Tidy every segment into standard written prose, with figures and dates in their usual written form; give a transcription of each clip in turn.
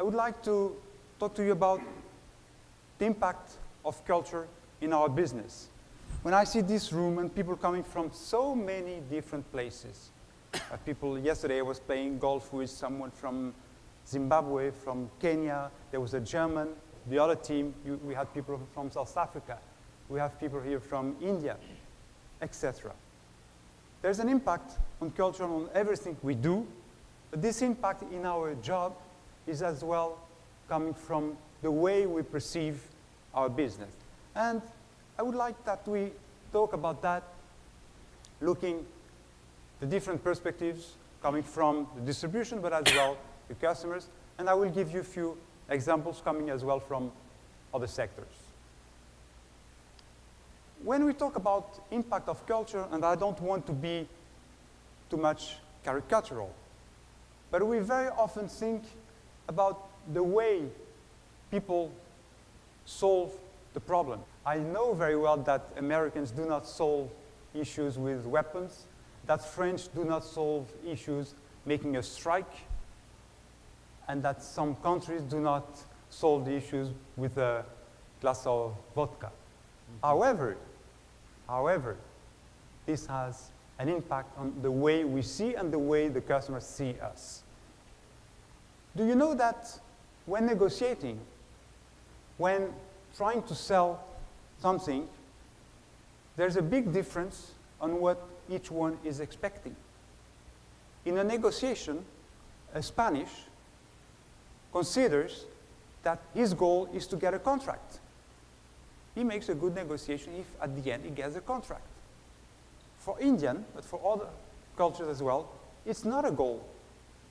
would like to talk to you about the impact of culture in our business. When I see this room and people coming from so many different places, yesterday I was playing golf with someone from Zimbabwe, from Kenya, there was a German, the other team, we had people from South Africa, we have people here from India, etc. There's an impact on culture on everything we do, but this impact in our job is as well coming from the way we perceive our business. And I would like that we talk about that, looking the different perspectives coming from the distribution, but as well the customers. And I will give you a few examples coming as well from other sectors. When we talk about impact of culture, and I don't want to be too much caricatural, but we very often think about the way people solve the problem. I know very well that Americans do not solve issues with weapons, that French do not solve issues making a strike, and that some countries do not solve the issues with a glass of vodka. However, this has an impact on the way we see and the way the customers see us. Do you know that when negotiating, when trying to sell something, there's a big difference on what each one is expecting. In a negotiation, a Spanish considers that his goal is to get a contract. He makes a good negotiation if at the end he gets a contract. For Indian, but for other cultures as well, it's not a goal.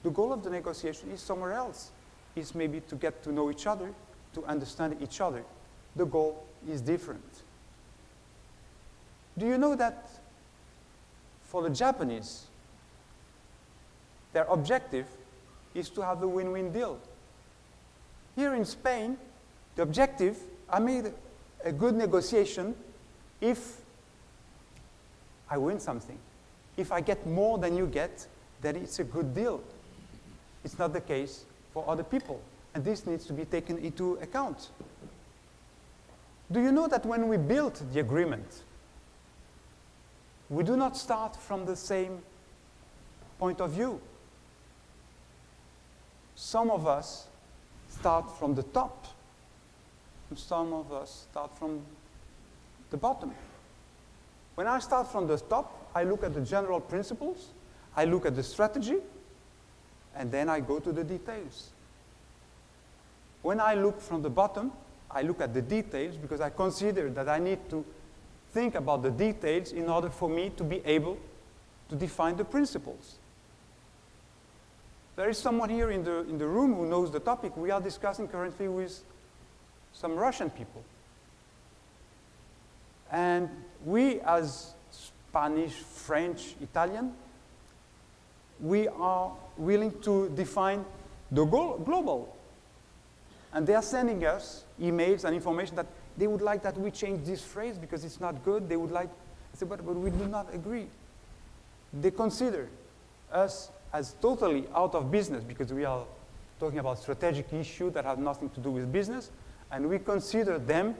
The goal of the negotiation is somewhere else. It's maybe to get to know each other, to understand each other. The goal is different. Do you know that for the Japanese, their objective is to have a win-win deal? Here in Spain, the objective, I made a good negotiation if I win something. If I get more than you get, then it's a good deal. It's not the case for other people, and this needs to be taken into account. Do you know that when we built the agreement, we do not start from the same point of view? Some of us start from the top, and some of us start from the bottom. When I start from the top, I look at the general principles, I look at the strategy, and then I go to the details. When I look from the bottom, I look at the details because I consider that I need to think about the details in order for me to be able to define the principles. There is someone here in the room who knows the topic. We are discussing currently with some Russian people. And we, as Spanish, French, Italian, we are willing to define the global. And they are sending us emails and information that they would like that we change this phrase because it's not good. They would like, I said, but we do not agree. They consider us as totally out of business because we are talking about strategic issues that have nothing to do with business, and we consider them,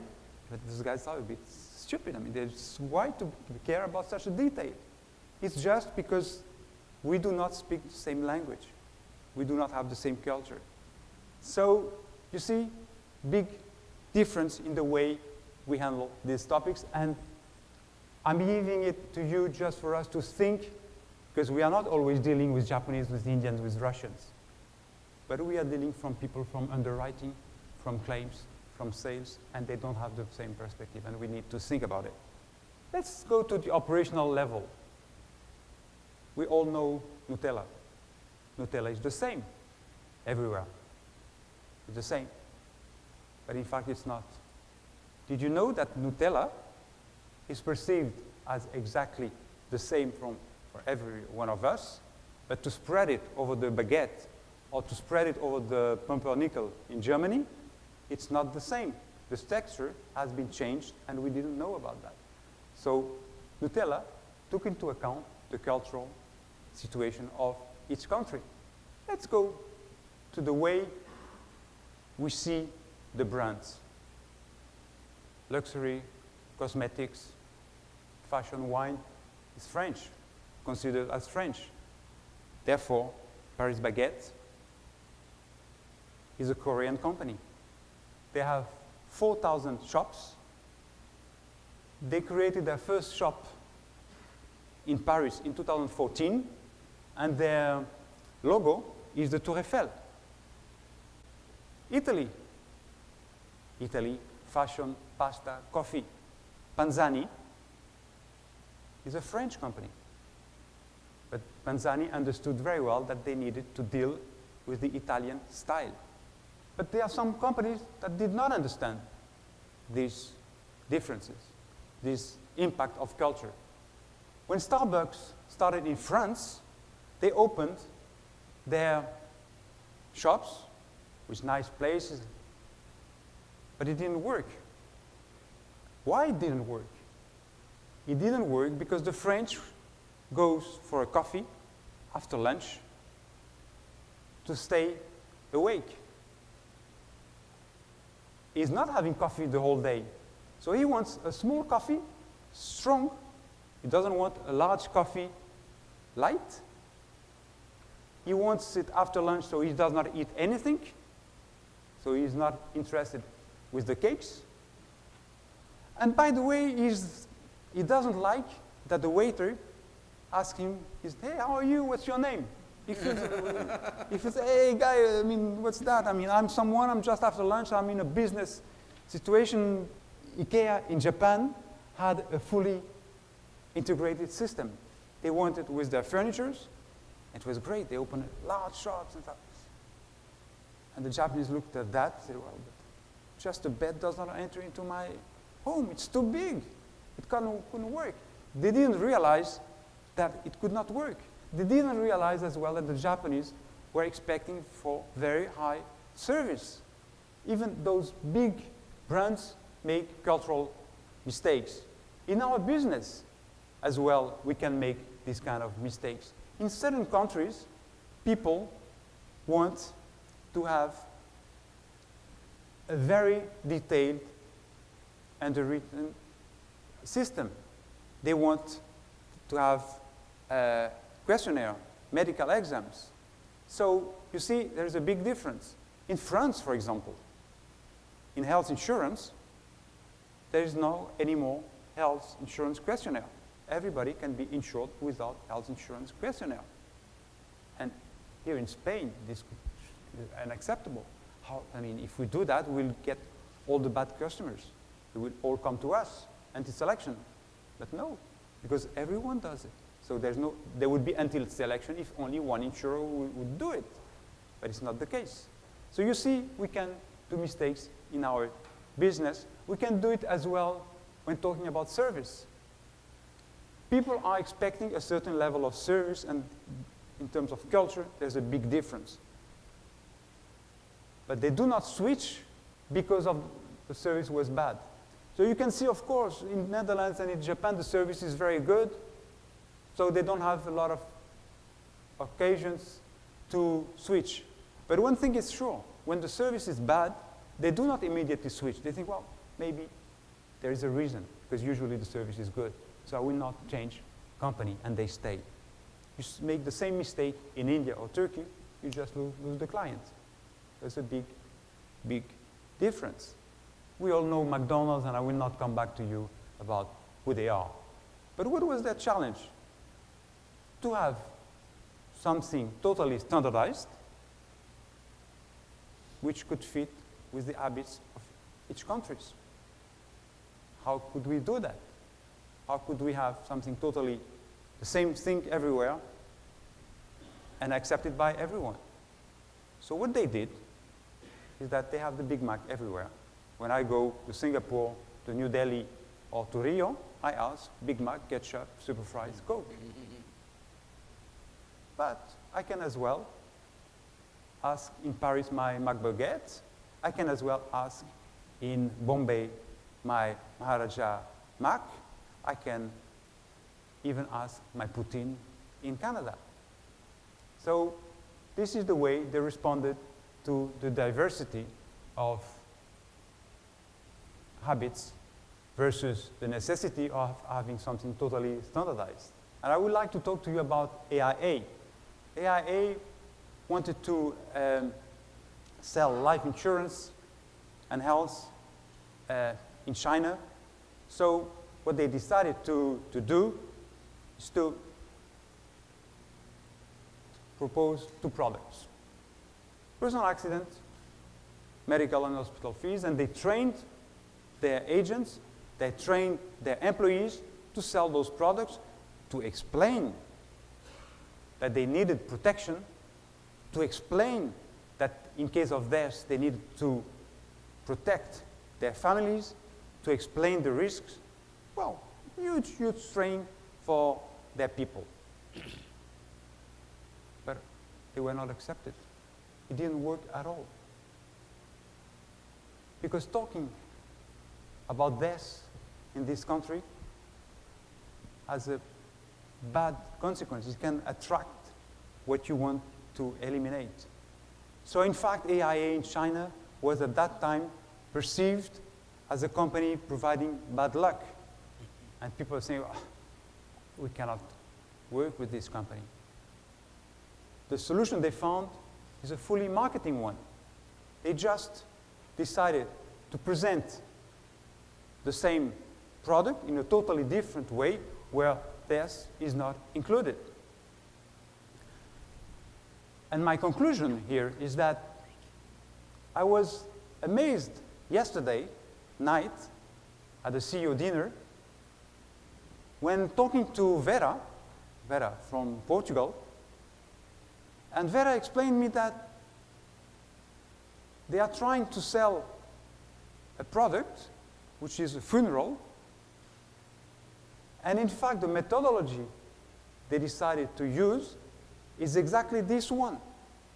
but these guys are a bit stupid. I mean, why to care about such a detail? It's just because we do not speak the same language. We do not have the same culture. So, you see, big difference in the way we handle these topics, and I'm giving it to you just for us to think, because we are not always dealing with Japanese, with Indians, with Russians, but we are dealing from people from underwriting, from claims, from sales, and they don't have the same perspective, and we need to think about it. Let's go to the operational level. We all know Nutella. Nutella is the same everywhere. It's the same. But in fact, it's not. Did you know that Nutella is perceived as exactly the same for every one of us, but to spread it over the baguette or to spread it over the pumpernickel in Germany, it's not the same. The texture has been changed, and we didn't know about that. So Nutella took into account the cultural situation of each country. Let's go to the way we see the brands. Luxury, cosmetics, fashion, wine is French, considered as French. Therefore, Paris Baguette is a Korean company. They have 4,000 shops. They created their first shop in Paris in 2014, and their logo is the Tour Eiffel. Italy, fashion, pasta, coffee. Panzani is a French company. But Panzani understood very well that they needed to deal with the Italian style. But there are some companies that did not understand these differences, this impact of culture. When Starbucks started in France, they opened their shops with nice places, but it didn't work. Why it didn't work? It didn't work because the French goes for a coffee after lunch to stay awake. He's not having coffee the whole day. So he wants a small coffee, strong. He doesn't want a large coffee, light. He wants it after lunch, so he does not eat anything. So he's not interested with the cakes. And by the way, he doesn't like that the waiter asks him, hey, how are you? What's your name? If you say, hey, guy, I mean, what's that? I mean, I'm just after lunch, I'm in a business situation. IKEA in Japan had a fully integrated system. They wanted with their furnitures. It was great. They opened large shops and stuff. And the Japanese looked at that and said, well, but just a bed does not enter into my home. It's too big. It couldn't work. They didn't realize that it could not work. They didn't realize as well that the Japanese were expecting for very high service. Even those big brands make cultural mistakes. In our business as well, we can make these kind of mistakes. In certain countries, people want to have a very detailed underwritten system. They want to have a questionnaire, medical exams. So you see, there's a big difference. In France, for example, in health insurance, there is no anymore health insurance questionnaire. Everybody can be insured without health insurance questionnaire. And here in Spain, this is unacceptable. I mean, if we do that, we'll get all the bad customers. They will all come to us, anti-selection. But no, because everyone does it. So there would be until selection if only one insurer would do it. But it's not the case. So you see, we can do mistakes in our business. We can do it as well when talking about service. People are expecting a certain level of service, and in terms of culture, there's a big difference. But they do not switch because of the service was bad. So you can see, of course, in Netherlands and in Japan, the service is very good. So they don't have a lot of occasions to switch. But one thing is sure, when the service is bad, they do not immediately switch. They think, well, maybe there is a reason, because usually the service is good. So I will not change company, and they stay. You make the same mistake in India or Turkey, you just lose the client. There's a big, big difference. We all know McDonald's, and I will not come back to you about who they are. But what was their challenge? To have something totally standardized, which could fit with the habits of each country. How could we do that? How could we have something totally the same thing everywhere and accepted by everyone? So what they did is that they have the Big Mac everywhere. When I go to Singapore, to New Delhi, or to Rio, I ask Big Mac, ketchup, super fries, Coke. But I can as well ask in Paris my McBaguette. I can as well ask in Bombay my Maharaja Mac. I can even ask my poutine in Canada. So this is the way they responded to the diversity of habits versus the necessity of having something totally standardized. And I would like to talk to you about AIA. AIA wanted to sell life insurance and health in China. So what they decided to do is to propose two products: personal accident, medical and hospital fees, and they trained their agents, they trained their employees to sell those products, to explain that they needed protection, to explain that in case of death they needed to protect their families, to explain the risks. Well, huge, huge training for their people. But they were not accepted. It didn't work at all. Because talking about death in this country has a bad consequence. It can attract what you want to eliminate. So in fact, AIA in China was at that time perceived as a company providing bad luck. And people are saying, oh, we cannot work with this company. The solution they found is a fully marketing one. They just decided to present the same product in a totally different way where death is not included. And my conclusion here is that I was amazed yesterday night at the CEO dinner when talking to Vera from Portugal, and Vera explained me that they are trying to sell a product which is a funeral, and in fact the methodology they decided to use is exactly this one.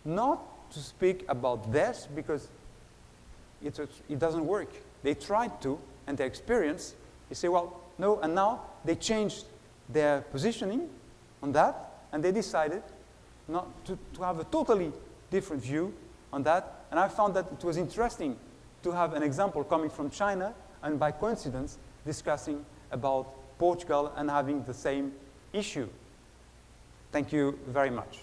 Not to speak about death because it doesn't work. They tried to, and their experience, they say, well, no, and now they changed their positioning on that, and they decided not to have a totally different view on that. And I found that it was interesting to have an example coming from China, and by coincidence, discussing about Portugal and having the same issue. Thank you very much.